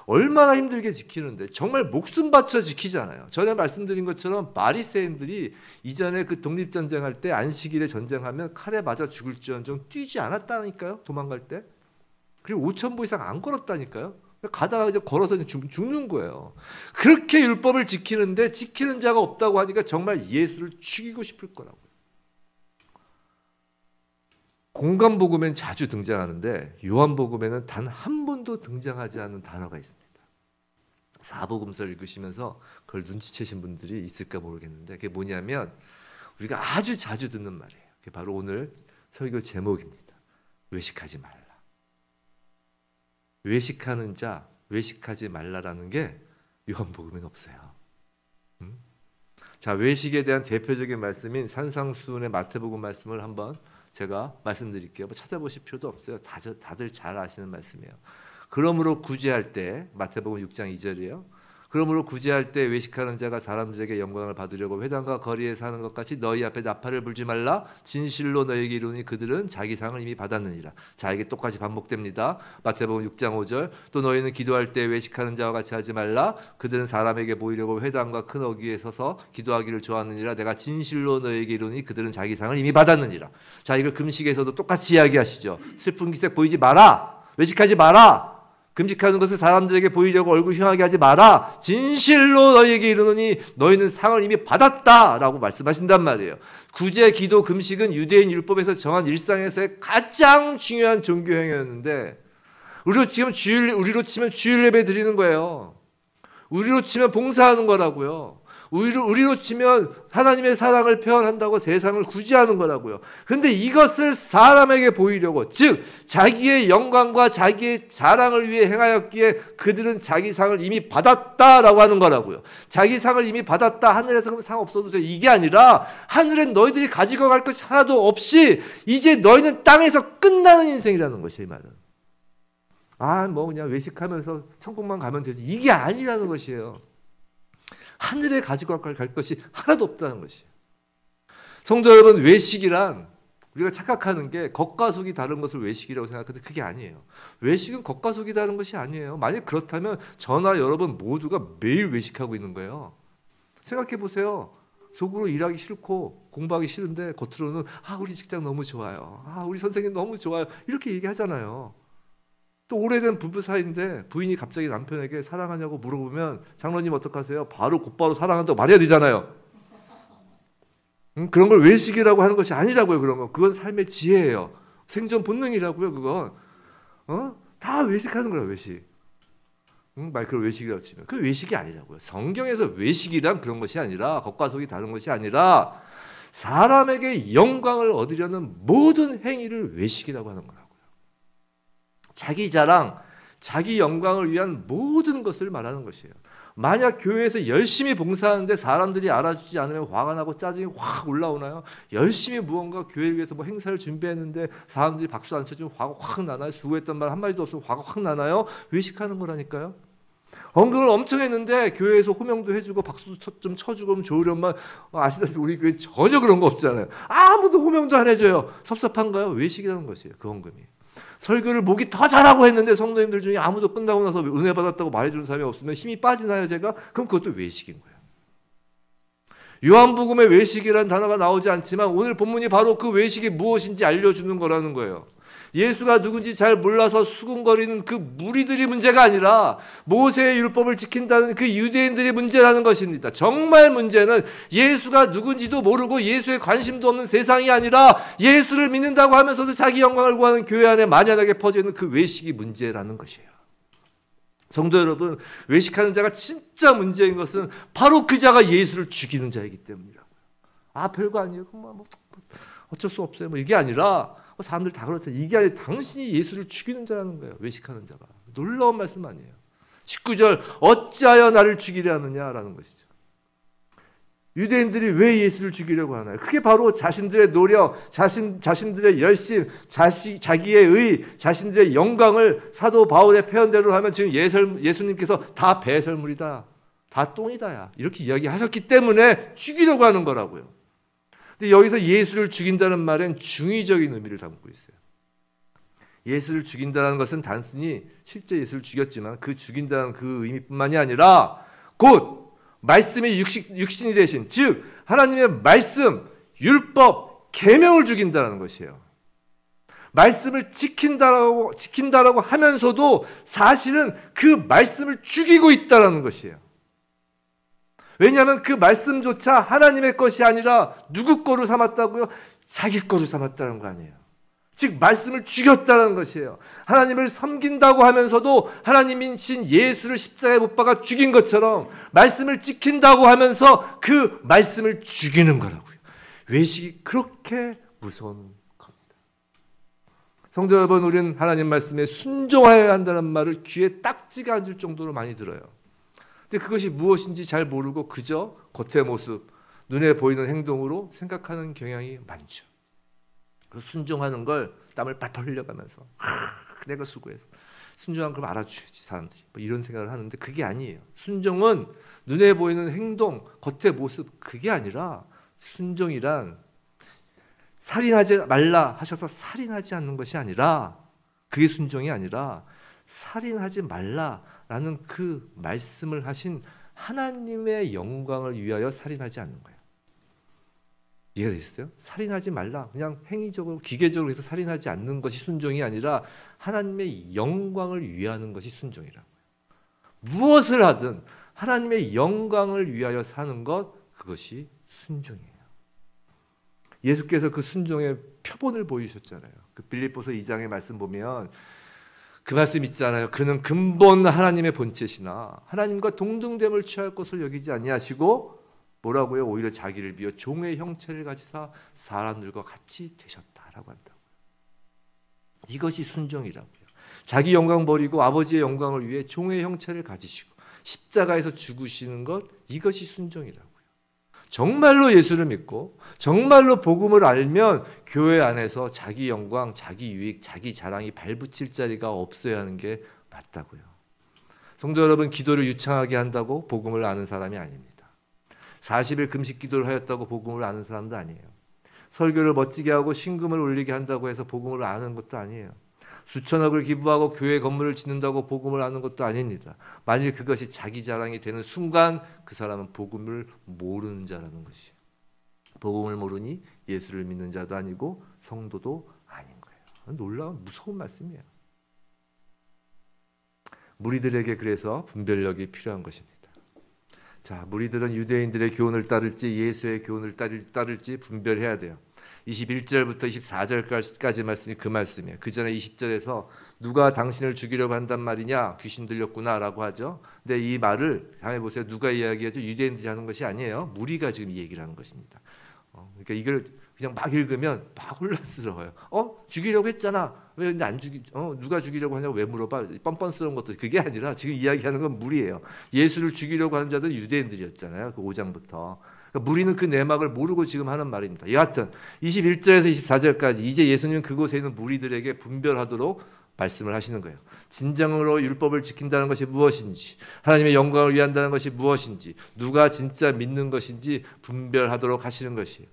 얼마나 힘들게 지키는데 정말 목숨 바쳐 지키잖아요. 전에 말씀드린 것처럼 바리새인들이 이전에 그 독립전쟁할 때 안식일에 전쟁하면 칼에 맞아 죽을지언정 뛰지 않았다니까요. 도망갈 때. 그리고 5,000보 이상 안 걸었다니까요. 가다가 이제 걸어서 죽는 거예요. 그렇게 율법을 지키는데 지키는 자가 없다고 하니까 정말 예수를 죽이고 싶을 거라고. 공간복음엔 자주 등장하는데 요한복음에는 단 한 번도 등장하지 않는 단어가 있습니다. 사복음서를 읽으시면서 그걸 눈치채신 분들이 있을까 모르겠는데 그게 뭐냐면 우리가 아주 자주 듣는 말이에요. 그게 바로 오늘 설교 제목입니다. 외식하지 말라. 외식하는 자, 외식하지 말라라는 게 요한복음에는 없어요. 자, 외식에 대한 대표적인 말씀인 산상수훈의 마태복음 말씀을 한번 제가 말씀드릴게요. 찾아보실 필요도 없어요. 다들 잘 아시는 말씀이에요. 그러므로 구제할 때, 마태복음 6장 2절이에요. 그러므로 구제할 때 외식하는 자가 사람들에게 영광을 받으려고 회당과 거리에 사는 것 같이 너희 앞에 나팔을 불지 말라. 진실로 너희에게 이르노니 그들은 자기 상을 이미 받았느니라. 자, 이게 똑같이 반복됩니다. 마태복음 6장 5절. 또 너희는 기도할 때 외식하는 자와 같이 하지 말라. 그들은 사람에게 보이려고 회당과 큰 어귀에 서서 기도하기를 좋아하느니라. 내가 진실로 너희에게 이르노니 그들은 자기 상을 이미 받았느니라. 자, 이거 금식에서도 똑같이 이야기하시죠. 슬픈 기색 보이지 마라. 외식하지 마라. 금식하는 것을 사람들에게 보이려고 얼굴 흉하게 하지 마라. 진실로 너희에게 이르노니 너희는 상을 이미 받았다라고 말씀하신단 말이에요. 구제, 기도, 금식은 유대인 율법에서 정한 일상에서의 가장 중요한 종교 행위였는데 우리로 치면 주일 예배 드리는 거예요. 우리로 치면 봉사하는 거라고요. 우리로 치면 하나님의 사랑을 표현한다고 세상을 구제하는 거라고요. 근데 이것을 사람에게 보이려고, 즉 자기의 영광과 자기의 자랑을 위해 행하였기에 그들은 자기 상을 이미 받았다라고 하는 거라고요. 자기 상을 이미 받았다. 하늘에서 그럼 상 없어도 돼. 이게 아니라 하늘엔 너희들이 가지고 갈 것이 하나도 없이 이제 너희는 땅에서 끝나는 인생이라는 것이에요. 이 말은. 뭐 그냥 외식하면서 천국만 가면 되지. 이게 아니라는 것이에요. 하늘에 가지고 갈 것이 하나도 없다는 것이에요. 성도 여러분, 외식이란 우리가 착각하는 게 겉과 속이 다른 것을 외식이라고 생각하는데 그게 아니에요. 외식은 겉과 속이 다른 것이 아니에요. 만약 그렇다면 저나 여러분 모두가 매일 외식하고 있는 거예요. 생각해 보세요. 속으로 일하기 싫고 공부하기 싫은데 겉으로는 우리 직장 너무 좋아요. 우리 선생님 너무 좋아요. 이렇게 얘기하잖아요. 또 오래된 부부 사이인데 부인이 갑자기 남편에게 사랑하냐고 물어보면 장로님 어떡하세요? 곧바로 사랑한다고 말해야 되잖아요. 그런 걸 외식이라고 하는 것이 아니라고요. 그런 건 그건 삶의 지혜예요. 생존 본능이라고요. 그건 다 외식하는 거라 외식. 마이크로 외식이라고 치면 그 외식이 아니라고요. 성경에서 외식이란 그런 것이 아니라 겉과 속이 다른 것이 아니라 사람에게 영광을 얻으려는 모든 행위를 외식이라고 하는 거라고요. 자기 자랑, 자기 영광을 위한 모든 것을 말하는 것이에요. 만약 교회에서 열심히 봉사하는데 사람들이 알아주지 않으면 화가 나고 짜증이 확 올라오나요? 열심히 무언가 교회를 위해서 행사를 준비했는데 사람들이 박수 안 쳐주면 화가 확 나나요? 수고했던 말 한마디도 없으면 화가 확 나나요? 외식하는 거라니까요. 헌금을 엄청 했는데 교회에서 호명도 해주고 박수도 좀 쳐주고 하면 좋으련만 아시다시피 우리 교회 전혀 그런 거 없잖아요. 아무도 호명도 안 해줘요. 섭섭한가요? 외식이라는 것이에요. 그 헌금이. 설교를 목이 더 잘하고 했는데 성도님들 중에 아무도 끝나고 나서 은혜 받았다고 말해주는 사람이 없으면 힘이 빠지나요 제가? 그럼 그것도 외식인 거예요. 요한복음에 외식이라는 단어가 나오지 않지만 오늘 본문이 바로 그 외식이 무엇인지 알려주는 거라는 거예요. 예수가 누군지 잘 몰라서 수군거리는 그 무리들이 문제가 아니라 모세의 율법을 지킨다는 그 유대인들이 문제라는 것입니다. 정말 문제는 예수가 누군지도 모르고 예수에 관심도 없는 세상이 아니라 예수를 믿는다고 하면서도 자기 영광을 구하는 교회 안에 만연하게 퍼져있는 그 외식이 문제라는 것이에요. 성도 여러분, 외식하는 자가 진짜 문제인 것은 바로 그 자가 예수를 죽이는 자이기 때문이라고요. 별거 아니에요. 어쩔 수 없어요. 이게 아니라 사람들 다 그렇잖아요. 이게 아니라 당신이 예수를 죽이는 자라는 거예요. 외식하는 자가. 놀라운 말씀 아니에요. 19절 어찌하여 나를 죽이려 하느냐라는 것이죠. 유대인들이 왜 예수를 죽이려고 하나요? 그게 바로 자신들의 노력, 자신들의 열심, 자기의 의, 자신들의 영광을 사도 바울의 표현대로 하면 지금 예수님께서 다 배설물이다. 다 똥이다야. 이렇게 이야기하셨기 때문에 죽이려고 하는 거라고요. 근데 여기서 예수를 죽인다는 말엔 중의적인 의미를 담고 있어요. 예수를 죽인다는 것은 단순히 실제 예수를 죽였지만 그 죽인다는 그 의미뿐만이 아니라 곧 말씀이 육신이 되신 즉 하나님의 말씀, 율법, 계명을 죽인다는 것이에요. 말씀을 지킨다라고 하면서도 사실은 그 말씀을 죽이고 있다는 것이에요. 왜냐하면 그 말씀조차 하나님의 것이 아니라 누구 거로 삼았다고요? 자기 거로 삼았다는 거 아니에요. 즉 말씀을 죽였다는 것이에요. 하나님을 섬긴다고 하면서도 하나님이신 예수를 십자가에 못 박아 죽인 것처럼 말씀을 지킨다고 하면서 그 말씀을 죽이는 거라고요. 외식이 그렇게 무서운 겁니다. 성도 여러분, 우리는 하나님 말씀에 순종하여야 한다는 말을 귀에 딱지가 앉을 정도로 많이 들어요. 근데 그것이 무엇인지 잘 모르고 그저 겉의 모습, 눈에 보이는 행동으로 생각하는 경향이 많죠. 순종하는 걸 땀을 팔팔 흘려가면서 내가 수고해서 순종한 걸 알아줘야지 사람들이 이런 생각을 하는데 그게 아니에요. 순종은 눈에 보이는 행동, 겉의 모습 그게 아니라 순종이란 살인하지 말라 하셔서 살인하지 않는 것이 아니라 그게 순종이 아니라 살인하지 말라라는 그 말씀을 하신 하나님의 영광을 위하여 살인하지 않는 거예요. 이해가 되셨어요? 살인하지 말라. 그냥 행위적으로 기계적으로 해서 살인하지 않는 것이 순종이 아니라 하나님의 영광을 위하는 것이 순종이라고요. 무엇을 하든 하나님의 영광을 위하여 사는 것 그것이 순종이에요. 예수께서 그 순종의 표본을 보이셨잖아요. 그 빌립보서 2장의 말씀 보면 그 말씀 있잖아요. 그는 근본 하나님의 본체시나 하나님과 동등됨을 취할 것을 여기지 아니하시고 뭐라고요? 오히려 자기를 비워 종의 형체를 가지사 사람들과 같이 되셨다라고 한다고요. 이것이 순종이라고요. 자기 영광 버리고 아버지의 영광을 위해 종의 형체를 가지시고 십자가에서 죽으시는 것 이것이 순종이라고요. 정말로 예수를 믿고 정말로 복음을 알면 교회 안에서 자기 영광, 자기 유익, 자기 자랑이 발붙일 자리가 없어야 하는 게 맞다고요. 성도 여러분, 기도를 유창하게 한다고 복음을 아는 사람이 아닙니다. 40일 금식 기도를 하였다고 복음을 아는 사람도 아니에요. 설교를 멋지게 하고 신금을 올리게 한다고 해서 복음을 아는 것도 아니에요. 수천억을 기부하고 교회 건물을 짓는다고 복음을 아는 것도 아닙니다. 만일 그것이 자기 자랑이 되는 순간 그 사람은 복음을 모르는 자라는 것이에요. 복음을 모르니 예수를 믿는 자도 아니고 성도도 아닌 거예요. 놀라운 무서운 말씀이에요. 무리들에게 그래서 분별력이 필요한 것입니다. 자, 무리들은 유대인들의 교훈을 따를지 예수의 교훈을 따를지 분별해야 돼요. 21절부터 24절까지 말씀이 그 말씀이에요. 그 전에 20절에서 누가 당신을 죽이려고 한단 말이냐? 귀신 들렸구나 라고 하죠. 근데 이 말을 다음에 보세요. 누가 이야기하죠? 유대인들이 하는 것이 아니에요. 무리가 지금 이 얘기를 하는 것입니다. 그러니까 이걸 그냥 막 읽으면 막 혼란스러워요. 죽이려고 했잖아. 왜 근데 안 누가 죽이려고 하냐고 왜 물어봐? 뻔뻔스러운 것도 그게 아니라 지금 이야기하는 건 무리예요. 예수를 죽이려고 하는 자들은 유대인들이었잖아요. 그 5장부터. 그러니까 무리는 그 내막을 모르고 지금 하는 말입니다. 여하튼 21절에서 24절까지 이제 예수님은 그곳에 있는 무리들에게 분별하도록 말씀을 하시는 거예요. 진정으로 율법을 지킨다는 것이 무엇인지, 하나님의 영광을 위한다는 것이 무엇인지, 누가 진짜 믿는 것인지 분별하도록 하시는 것이에요.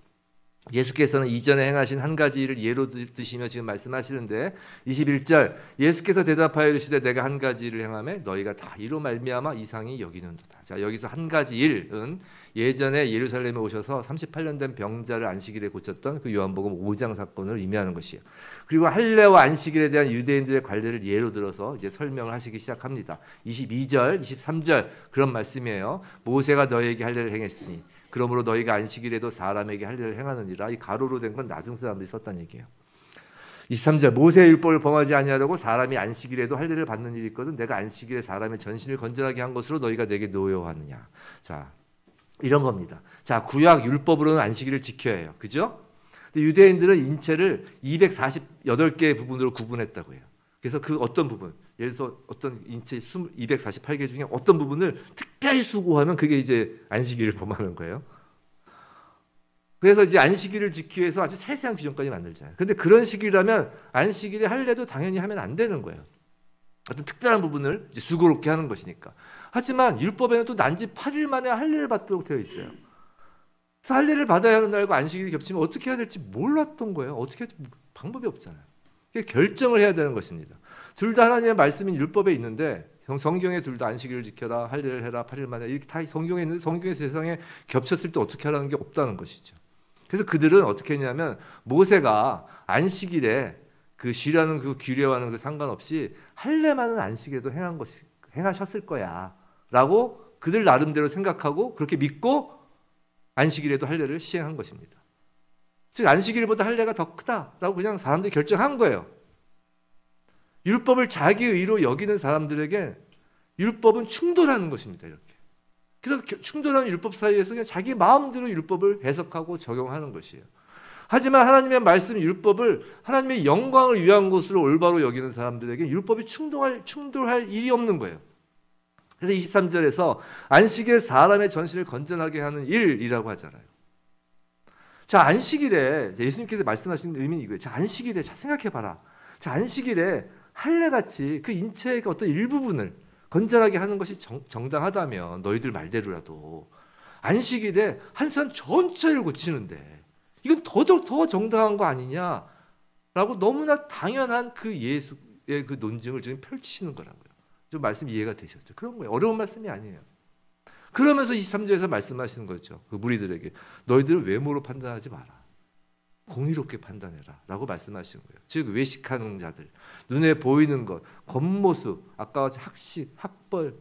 예수께서는 이전에 행하신 한 가지 일을 예로 드시며 지금 말씀하시는데 21절 예수께서 대답하여 이르시되 내가 한 가지 일을 행하매 너희가 다 이로 말미암아 이상히 여기는도다. 자, 여기서 한 가지 일은 예전에 예루살렘에 오셔서 38년 된 병자를 안식일에 고쳤던 그 요한복음 5장 사건을 의미하는 것이에요. 그리고 할례와 안식일에 대한 유대인들의 관례를 예로 들어서 이제 설명을 하시기 시작합니다. 22절, 23절 그런 말씀이에요. 모세가 너희에게 할례를 행했으니 그러므로 너희가 안식일에도 사람에게 할례를 행하느니라. 이 가로로 된 건 나중 사람들이 썼다는 얘기예요. 23절 모세의 율법을 범하지 아니하려고 사람이 안식일에도 할례를 받는 일이 있거든 내가 안식일에 사람의 전신을 건전하게 한 것으로 너희가 내게 노여하느냐. 자, 이런 겁니다. 자, 구약 율법으로는 안식일을 지켜야 해요. 그죠? 근데 유대인들은 인체를 248개의 부분으로 구분했다고 해요. 그래서 그 어떤 부분, 예를 들어서 어떤 인체 248개 중에 어떤 부분을 특별히 수고하면 그게 이제 안식일을 범하는 거예요. 그래서 이제 안식일을 지키기 위해서 아주 세세한 규정까지 만들잖아요. 근데 그런 식이라면 안식일에 할례도 당연히 하면 안 되는 거예요. 어떤 특별한 부분을 이제 수고롭게 하는 것이니까. 하지만 율법에는 또 난지 8일 만에 할례를 받도록 되어 있어요. 그래서 할례를 받아야 하는 날과 안식일이 겹치면 어떻게 해야 될지 몰랐던 거예요. 어떻게 해야 될지 방법이 없잖아요. 결정을 해야 되는 것입니다. 둘 다 하나님의 말씀인 율법에 있는데 성경에 둘 다 안식일을 지켜라, 할례를 해라, 8일 만에 이렇게 다 성경에 있는데 성경의 세상에 겹쳤을 때 어떻게 하라는 게 없다는 것이죠. 그래서 그들은 어떻게 했냐면 모세가 안식일에 그 쉬라는 그 규례와는 그 상관없이 할례만은 안식일에도 행하셨을 거야라고 그들 나름대로 생각하고 그렇게 믿고 안식일에도 할례를 시행한 것입니다. 즉 안식일보다 할례가 더 크다라고 그냥 사람들이 결정한 거예요. 율법을 자기 의로 여기는 사람들에게 율법은 충돌하는 것입니다. 이렇게. 그래서 충돌하는 율법 사이에서 그냥 자기 마음대로 율법을 해석하고 적용하는 것이에요. 하지만 하나님의 말씀 율법을 하나님의 영광을 위한 것으로 올바로 여기는 사람들에게 율법이 충돌할 일이 없는 거예요. 그래서 23절에서 안식일에 사람의 전신을 건전하게 하는 일이라고 하잖아요. 자, 안식일에 예수님께서 말씀하신 의미는 이거예요. 자, 안식일에 자 생각해봐라. 자, 안식일에 할례같이 그 인체의 어떤 일부분을 건전하게 하는 것이 정당하다면 너희들 말대로라도 안식일에 한 사람 전체를 고치는데 이건 더 정당한 거 아니냐라고 너무나 당연한 그 예수의 그 논증을 지금 펼치시는 거라고요. 좀 말씀 이해가 되셨죠? 그런 거예요. 어려운 말씀이 아니에요. 그러면서 23절에서 말씀하시는 거죠. 그 무리들에게 너희들을 외모로 판단하지 마라. 공의롭게 판단해라 라고 말씀하시는 거예요. 즉 외식하는 자들, 눈에 보이는 것, 겉모습, 아까 학식, 학벌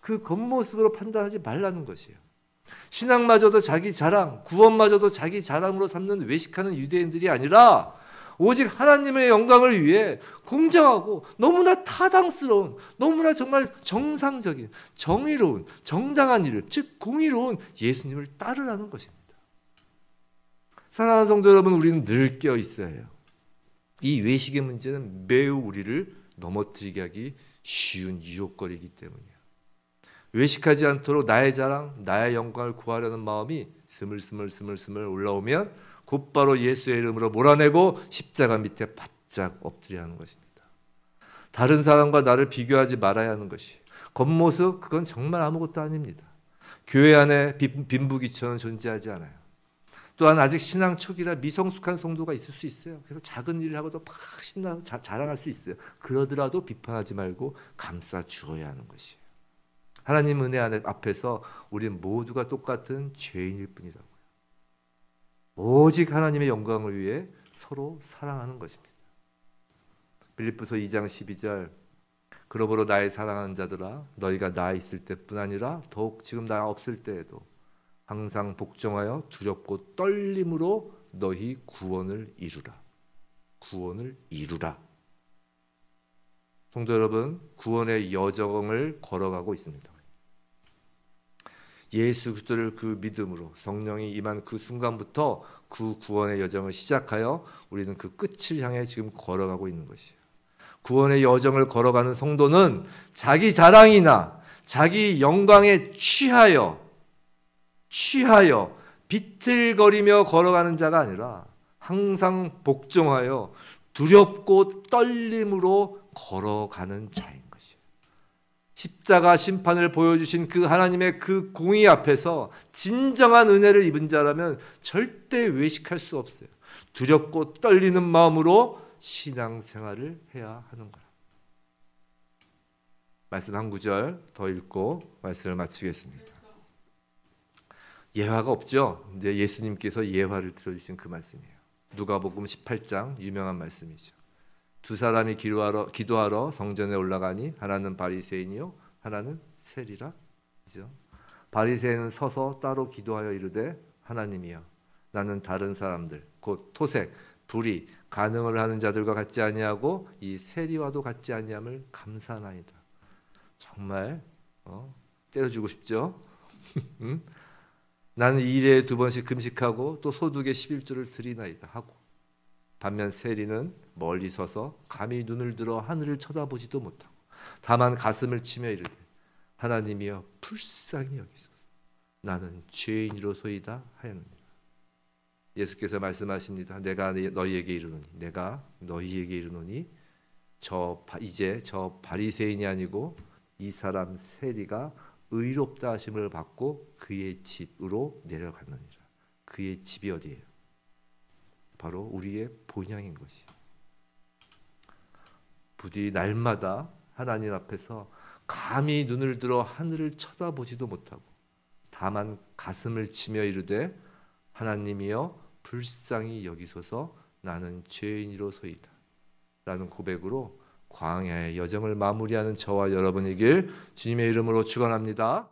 그 겉모습으로 판단하지 말라는 것이에요. 신앙마저도 자기 자랑, 구원마저도 자기 자랑으로 삼는 외식하는 유대인들이 아니라 오직 하나님의 영광을 위해 공정하고 너무나 타당스러운, 너무나 정말 정상적인, 정의로운, 정당한 일을, 즉 공의로운 예수님을 따르라는 것입니다. 사랑하는 성도 여러분, 우리는 늘 깨어 있어야 해요. 이 외식의 문제는 매우 우리를 넘어뜨리게 하기 쉬운 유혹거리이기 때문이에요. 외식하지 않도록 나의 자랑, 나의 영광을 구하려는 마음이 스물스물 올라오면 곧바로 예수의 이름으로 몰아내고 십자가 밑에 바짝 엎드려야 하는 것입니다. 다른 사람과 나를 비교하지 말아야 하는 것이 겉모습 그건 정말 아무것도 아닙니다. 교회 안에 빈부귀천은 존재하지 않아요. 또한 아직 신앙 초기라 미성숙한 성도가 있을 수 있어요. 그래서 작은 일을 하고도 막 신나 자랑할 수 있어요. 그러더라도 비판하지 말고 감싸 주어야 하는 것이에요. 하나님 은혜 앞에서 우리는 모두가 똑같은 죄인일 뿐이라고요. 오직 하나님의 영광을 위해 서로 사랑하는 것입니다. 빌립보서 2장 12절 그러므로 나의 사랑하는 자들아 너희가 나 있을 때뿐 아니라 더욱 지금 나 없을 때에도 항상 복종하여 두렵고 떨림으로 너희 구원을 이루라. 구원을 이루라. 성도 여러분, 구원의 여정을 걸어가고 있습니다. 예수 그리스도를 그 믿음으로 성령이 임한 그 순간부터 그 구원의 여정을 시작하여 우리는 그 끝을 향해 지금 걸어가고 있는 것이에요. 구원의 여정을 걸어가는 성도는 자기 자랑이나 자기 영광에 취하여 비틀거리며 걸어가는 자가 아니라 항상 복종하여 두렵고 떨림으로 걸어가는 자인 것이에요. 십자가 심판을 보여주신 그 하나님의 그 공의 앞에서 진정한 은혜를 입은 자라면 절대 외식할 수 없어요. 두렵고 떨리는 마음으로 신앙생활을 해야 하는 거라. 말씀 한 구절 더 읽고 말씀을 마치겠습니다. 예화가 없죠. 근데 예수님께서 예화를 들어주신 그 말씀이에요. 누가복음 18장 유명한 말씀이죠. 두 사람이 기도하러 성전에 올라가니 하나는 바리새인이요 하나는 세리라. 그죠? 바리새인은 서서 따로 기도하여 이르되 하나님이여 나는 다른 사람들 곧 토색 불의 간음을 하는 자들과 같지 아니하고 이 세리와도 같지 아니함을 감사하나이다. 정말 때려주고 싶죠. 나는 2일에 2번씩 금식하고 또 소득의 11조를 드리나이다 하고 반면 세리는 멀리 서서 감히 눈을 들어 하늘을 쳐다보지도 못하고 다만 가슴을 치며 이르되 하나님이여 불쌍히 여기소서 나는 죄인이로소이다 하였느니라. 예수께서 말씀하십니다. 내가 너희에게 이르노니 이제 저 바리새인이 아니고 이 사람 세리가 의롭다 하심을 받고 그의 집으로 내려갔느니라. 그의 집이 어디예요? 바로 우리의 본향인 것이에요. 부디 날마다 하나님 앞에서 감히 눈을 들어 하늘을 쳐다보지도 못하고 다만 가슴을 치며 이르되 하나님이여 불쌍히 여기소서 나는 죄인이로소이다 라는 고백으로 광야의 여정을 마무리하는 저와 여러분이길 주님의 이름으로 축원합니다.